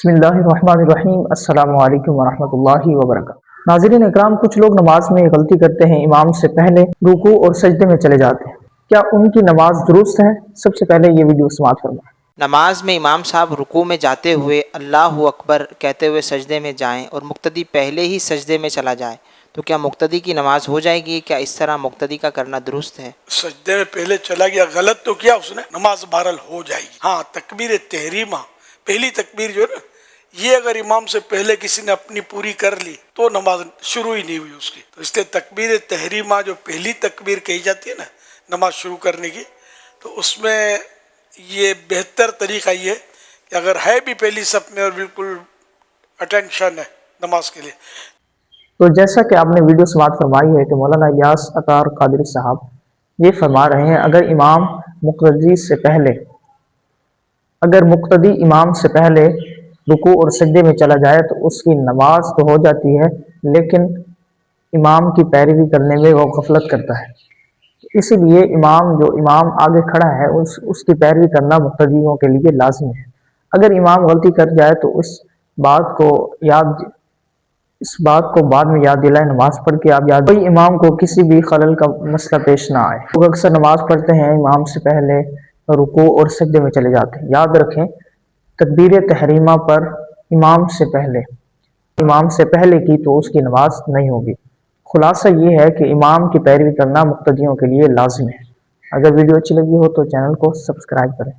بسم اللہ الرحمن الرحیم۔ السلام علیکم ورحمۃ اللہ وبرکاتہ۔ ناظرین اکرام، کچھ لوگ نماز میں غلطی کرتے ہیں، امام سے پہلے رکوع اور سجدے میں چلے جاتے ہیں۔ کیا ان کی نماز درست ہے؟ سب سے پہلے یہ ویڈیو سماعت فرمائیں۔ نماز میں امام صاحب رکوع میں جاتے ہوئے اللہ اکبر کہتے ہوئے سجدے میں جائیں اور مقتدی پہلے ہی سجدے میں چلا جائے تو کیا مقتدی کی نماز ہو جائے گی؟ کیا اس طرح مقتدی کا کرنا درست ہے؟ سجدے میں پہلے چلا گیا، غلط تو کیا اس نے، نماز بہرحال ہو جائے گی۔ ہاں، تکبیر تحریمہ، پہلی تکبیر جو ہے نا، یہ اگر امام سے پہلے کسی نے اپنی پوری کر لی تو نماز شروع ہی نہیں ہوئی اس کی، تو اس لیے تکبیر تحریمہ جو پہلی تکبیر کہی جاتی ہے نا نماز شروع کرنے کی، تو اس میں یہ بہتر طریقہ یہ ہے کہ اگر ہے بھی پہلی صف میں اور بالکل اٹینشن ہے نماز کے لیے۔ تو جیسا کہ آپ نے ویڈیو سماعت فرمائی ہے کہ مولانا الیاس عطار قادری صاحب یہ فرما رہے ہیں، اگر مقتدی امام سے پہلے رکوع اور سجدے میں چلا جائے تو اس کی نماز تو ہو جاتی ہے، لیکن امام کی پیروی کرنے میں وہ غفلت کرتا ہے۔ اسی لیے امام آگے کھڑا ہے، اس کی پیروی کرنا مقتدیوں کے لیے لازمی ہے۔ اگر امام غلطی کر جائے تو اس بات کو بعد میں یاد دلائیں، نماز پڑھ کے آپ یاد کوئی امام کو کسی بھی خلل کا مسئلہ پیش نہ آئے۔ لوگ اکثر نماز پڑھتے ہیں، امام سے پہلے رکوع اور سجدے میں چلے جاتے ہیں۔ یاد رکھیں، تکبیر تحریمہ پر امام سے پہلے کی تو اس کی نماز نہیں ہوگی۔ خلاصہ یہ ہے کہ امام کی پیروی کرنا مقتدیوں کے لیے لازم ہے۔ اگر ویڈیو اچھی لگی ہو تو چینل کو سبسکرائب کریں۔